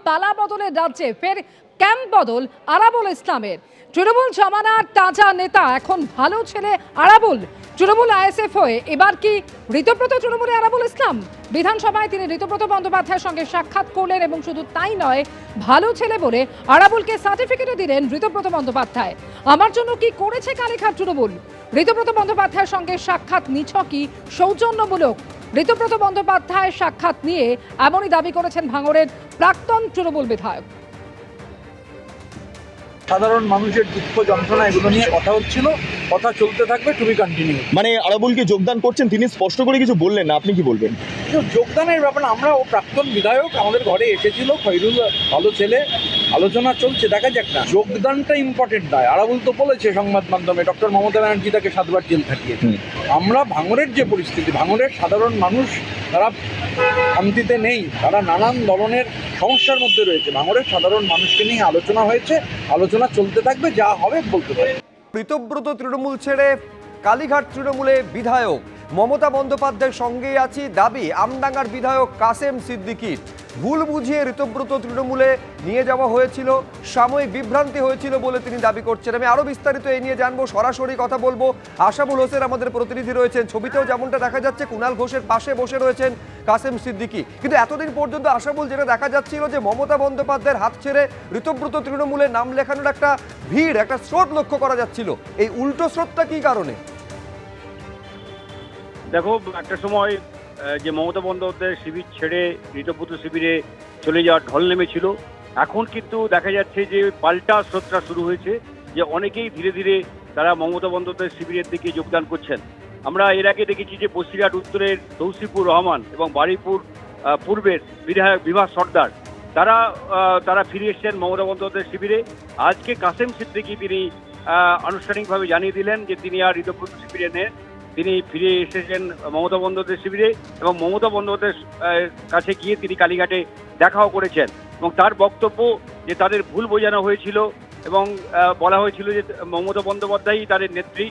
পালা বদলের রাজ্যে ফের ক্যাম্প বদল আরাবুল ইসলামের। তৃণমূল জমানার তাজা নেতা এখন ভালো ছেলে আরাবুল। তৃণমূল আইএসএফ হয়ে এবার কি ঋতব্রত তৃণমূলে আরাবুল ইসলাম? বিধানসভায় তিনি ঋতব্রত বন্দ্যোপাধ্যায়ের সঙ্গে সাক্ষাৎ করলেন এবং শুধু তাই নয়, ভালো ছেলে বলে আরাবুলকে সার্টিফিকেটও দিলেন ঋতব্রত বন্দ্যোপাধ্যায়। আমার জন্য কি করেছে কালীঘাট তৃণমূল? ঋতব্রত বন্দ্যোপাধ্যায়ের সঙ্গে সাক্ষাৎ নিছকই সৌজন্যমূলক। ঋতব্রত বন্দ্যোপাধ্যায়ের সাক্ষাৎ নিয়ে এমনই দাবি করেছেন ভাঙড়ের প্রাক্তন তৃণমূল বিধায়ক। সাধারণ মানুষের দুঃখ যন্ত্রণা এগুলো নিয়ে কথা হচ্ছিল, কথা চলতে থাকবে, টু বি কন্টিনিউ। মানে আরাবুলকে যোগদান করছেন, তিনি স্পষ্ট করে কিছু বললেন না, আপনি কি বলবেন? যোগদানের ব্যাপারে আমরা ও প্রাক্তন বিধায়ক আমাদের ঘরে এসেছিল, খৈরুল ভালো ছেলে, আলোচনা চলছে, দেখা যাক না। যোগদানটা ইম্পর্টেন্ট নয়। আরাবুল তো বলেছে সংবাদ মাধ্যমে ডক্টর মমতা ব্যানার্জি তাকে 7 বার জেল খাটিয়েছে। আমরা ভাঙড়ের যে পরিস্থিতি, ভাঙড়ের সাধারণ মানুষ তারা শান্তিতে নেই, তারা নানান ধরনের সমস্যার মধ্যে রয়েছে। ভাঙড়ের সাধারণ মানুষকে নিয়ে আলোচনা হয়েছে, আলোচনা চলতে থাকবে, যা হবে বলতে পারি। ঋতব্রত তৃণমূল ছেড়ে কালীঘাট তৃণমূলে বিধায়ক মমতা বন্দ্যোপাধ্যায়ের সঙ্গেই আছি দাবি আমডাঙ্গার বিধায়ক কাসেম সিদ্দিকীর। ভুল বুঝিয়ে ঋতব্রত তৃণমূলে নিয়ে যাওয়া হয়েছিল, সাময়িক বিভ্রান্তি হয়েছিল বলে তিনি দাবি করছেন। আমি আরও বিস্তারিত এই নিয়ে জানবো, সরাসরি কথা বলবো। আশাবুল হোসেন আমাদের প্রতিনিধি রয়েছেন, ছবিতেও যেমনটা দেখা যাচ্ছে কুণাল ঘোষের পাশে বসে রয়েছেন কাসেম সিদ্দিকী। কিন্তু এতদিন পর্যন্ত আশাবুল যেটা দেখা যাচ্ছিল যে মমতা বন্দ্যোপাধ্যায়ের হাত ছেড়ে ঋতব্রত তৃণমূলে নাম লেখানোর একটা ভিড়, একটা স্রোত লক্ষ্য করা যাচ্ছিল। এই উল্টো স্রোতটা কি কারণে? দেখো, একটা সময় যে মমতা বন্দ্যোপাধ্যায়ের শিবির ছেড়ে ঋতব্রত শিবিরে চলে যাওয়ার ঢল নেমেছিল, এখন কিন্তু দেখা যাচ্ছে যে পাল্টা স্রোতটা শুরু হয়েছে, যে অনেকেই ধীরে ধীরে তারা মমতা বন্দ্যোপাধ্যায়ের শিবিরের দিকে যোগদান করছেন। আমরা এর আগে দেখেছি যে বসিরহাট উত্তরের তৌসিফুর রহমান এবং বারুইপুর পূর্বের বিধায়ক বিভাস সর্দার তারা ফিরে এসছেন মমতা বন্দ্যোপাধ্যায়ের শিবিরে। আজকে কাসেম সিদ্দিকী তিনি আনুষ্ঠানিকভাবে জানিয়ে দিলেন যে তিনি আর ঋতব্রত শিবিরে নেন, তিনি ফিরে এসেছেন মমতা বন্দ্যোপাধ্যায়ের শিবিরে এবং মমতা বন্দ্যোপাধ্যায়ের কাছে গিয়ে তিনি কালীঘাটে দেখাও করেছেন। এবং তার বক্তব্য যে তাদের ভুল বোঝানো হয়েছিল এবং বলা হয়েছিল যে মমতা বন্দ্যোপাধ্যায়ই তাদের নেত্রী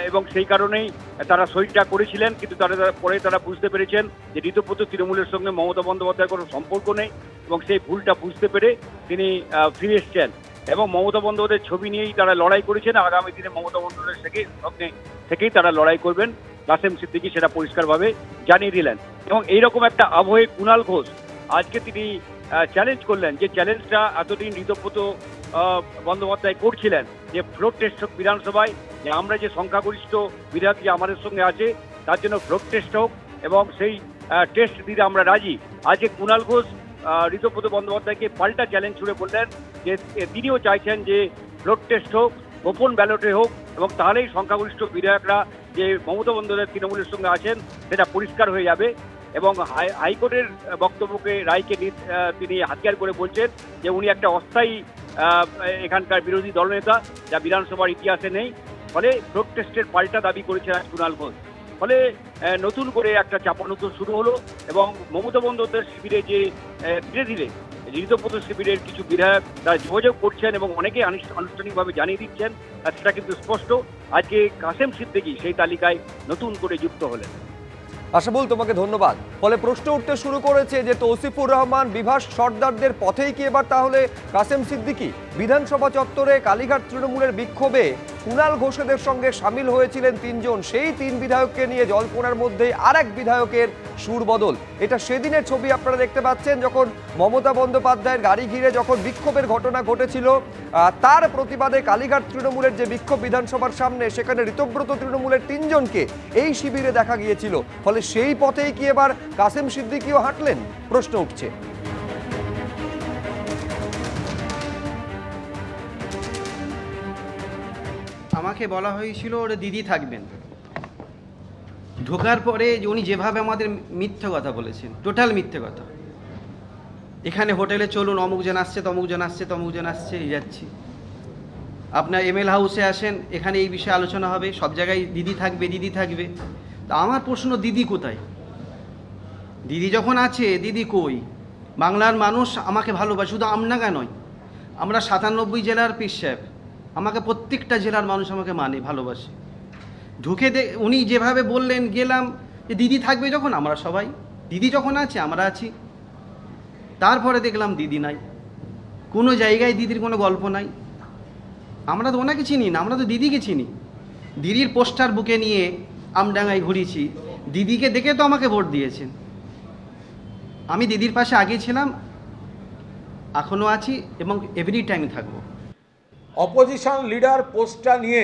এবং সেই কারণেই তারা সইটা করেছিলেন, কিন্তু তারা বুঝতে পেরেছেন যে ঋতব্রত তৃণমূলের সঙ্গে মমতা বন্দ্যোপাধ্যায়ের কোনো সম্পর্ক নেই এবং সেই ভুলটা বুঝতে পেরে তিনি ফিরে এসছেন এবং মমতা বন্দ্যোপাধ্যায়ের ছবি নিয়েই তারা লড়াই করেছেন। আগামী দিনে মমতা বন্দ্যোপাধ্যায়ের সঙ্গে থেকেই তারা লড়াই করবেন, কাসেম সিদ্দিকী সেটা পরিষ্কারভাবে জানিয়ে দিলেন। এবং এইরকম একটা আবহে কুণাল ঘোষ আজকে তিনি চ্যালেঞ্জ করলেন, যে চ্যালেঞ্জটা এতদিন ঋতব্রত বন্দ্যোপাধ্যায় করছিলেন, যে ফ্লোর টেস্ট হোক বিধানসভায়, যে আমরা যে সংখ্যাগরিষ্ঠ বিধায়ক যে আমাদের সঙ্গে আছে তার জন্য ফ্লোর টেস্ট হোক এবং সেই টেস্ট দিতে আমরা রাজি। আজকে কুণাল ঘোষ ঋতব্রত বন্দ্যোপাধ্যায়কে পাল্টা চ্যালেঞ্জ ছুড়ে বললেন যে তিনিও চাইছেন যে ফ্লোর টেস্ট হোক, গোপন ব্যালটে হোক, এবং তাহলেই সংখ্যাগরিষ্ঠ বিধায়করা যে মমতা বন্দ্যোপাধ্যায় তৃণমূলের সঙ্গে আছেন সেটা পরিষ্কার হয়ে যাবে। এবং হাইকোর্টের বক্তব্যকে রায়কে তিনি হাতিয়ার করে বলছেন যে উনি একটা অস্থায়ী এখানকার বিরোধী দলনেতা, যা বিধানসভার ইতিহাসে নেই। ফলে ফ্লোর টেস্টের পাল্টা দাবি করেছেন কুণাল ঘোষ। ফলে নতুন করে একটা চাপানুতর শুরু হলো এবং মমতা বন্দ্যোপাধ্যায়ের শিবিরে যে ধীরে ধীরে ঋতব্রত শিবিরের কিছু বিধায়ক তারা যোগাযোগ করছেন এবং অনেকে আনুষ্ঠানিকভাবে জানিয়ে দিচ্ছেন, সেটা কিন্তু স্পষ্ট। আজকে কাসেম সিদ্দিকী সেই তালিকায় নতুন করে যুক্ত হলেন। আশাবুল, তোমাকে ধন্যবাদ। ফলে প্রশ্ন উঠতে শুরু করেছে যে তৌসিফুর রহমান বিভাস সর্দারদের পথেই কি এবার তাহলে কাসেম সিদ্দিকী? বিধানসভা চত্বরে কালীঘাট তৃণমূলের বিক্ষোভে কুণাল ঘোষেদের সঙ্গে সামিল হয়েছিলেন 3 জন, সেই 3 বিধায়ককে নিয়ে জল্পনার মধ্যে আরেক বিধায়কের সুর বদল। এটা সেদিনের ছবি আপনারা দেখতে পাচ্ছেন, যখন মমতা বন্দ্যোপাধ্যায়ের গাড়ি ঘিরে যখন বিক্ষোভের ঘটনা ঘটেছিল, তার প্রতিবাদে কালীঘাট তৃণমূলের যে বিক্ষোভ বিধানসভার সামনে, সেখানে ঋতব্রত তৃণমূলের 3 জনকে এই শিবিরে দেখা গিয়েছিল। ফলে সেই পথেই কি এবার কাসেম সিদ্দিকীও হাঁটলেন? প্রশ্ন উঠছে। আমাকে বলা হয়েছিল ওরা দিদি থাকবেন। ঢোকার পরে উনি যেভাবে আমাদের মিথ্যে কথা বলেছেন, টোটাল মিথ্যে কথা। এখানে হোটেলে চলুন, অমুক জন আসছে, তমুক জন আসছে, তমুক জন আসছে, এই যাচ্ছি। আপনার ML হাউসে আসেন, এখানে এই বিষয়ে আলোচনা হবে, সব জায়গায় দিদি থাকবে, দিদি থাকবে। তা আমার প্রশ্ন, দিদি কোথায়? দিদি যখন আছে, দিদি কই? বাংলার মানুষ আমাকে ভালোবাসে, শুধু আমডাঙ্গা নয়, আমরা 97 জেলার পীর সাহেব, আমাকে প্রত্যেকটা জেলার মানুষ আমাকে মানে, ভালোবাসে। ঢুকে উনি যেভাবে বললেন, গেলাম, যে দিদি থাকবে যখন, আমরা সবাই, দিদি যখন আছে আমরা আছি। তারপরে দেখলাম দিদি নাই, কোনো জায়গায় দিদির কোনো গল্প নাই। আমরা তো ওনাকে চিনি না, আমরা তো দিদিকে চিনি। দিদির পোস্টার বুকে নিয়ে আমডাঙ্গায় ঘুরিয়েছি, দিদিকে দেখে তো আমাকে ভোট দিয়েছেন। আমি দিদির পাশে আগে ছিলাম, এখনও আছি এবং এভরি টাইম থাকবো। অপোজিশন লিডার পোস্টটা নিয়ে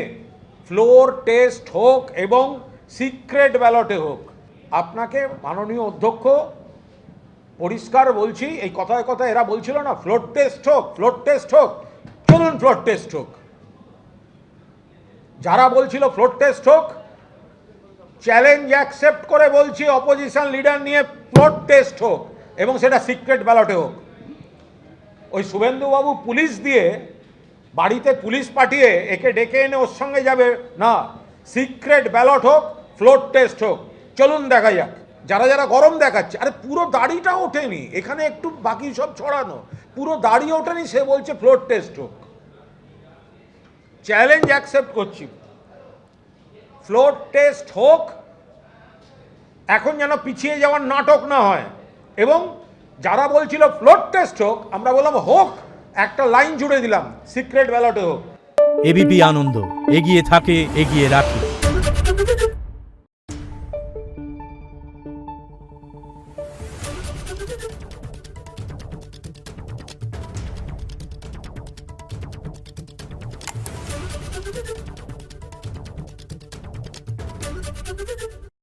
ফ্লোর টেস্ট হোক এবং সিক্রেট ব্যালটে হোক, আপনাকে মাননীয় অধ্যক্ষ পরিষ্কার বলছি, এই কথায় কথায় এরা বলছিল না ফ্লোর টেস্ট হোক, ফ্লোর টেস্ট হোক, চলুন ফ্লোর টেস্ট হোক। যারা বলছিল ফ্লোর টেস্ট হোক, চ্যালেঞ্জ অ্যাকসেপ্ট করে বলছি অপোজিশন লিডার নিয়ে ফ্লোর টেস্ট হোক এবং সেটা সিক্রেট ব্যালটে হোক। ওই শুভেন্দুবাবু পুলিশ দিয়ে বাড়িতে পুলিশ পাঠিয়ে একে ডেকে এনে ওর সঙ্গে যাবে না, সিক্রেট ব্যালট হোক, ফ্লোর টেস্ট হোক, চলুন দেখা যাক। যারা যারা গরম দেখাচ্ছে, আরে পুরো দাড়িটা ওঠেনি, এখানে একটু বাকি সব ছড়ানো, পুরো দাড়ি ওঠেনি, সে বলছে ফ্লোর টেস্ট হোক। চ্যালেঞ্জ অ্যাকসেপ্ট করছি, ফ্লোর টেস্ট হোক, এখন যেন পিছিয়ে যাওয়ার নাটক না হয়। এবং যারা বলছিল ফ্লোর টেস্ট হোক, আমরা বললাম হোক, একটা লাইন জুড়ে দিলাম, সিক্রেট ব্যালটে হোক। এবিপি আনন্দ, এগিয়ে থাকে, এগিয়ে রাখে।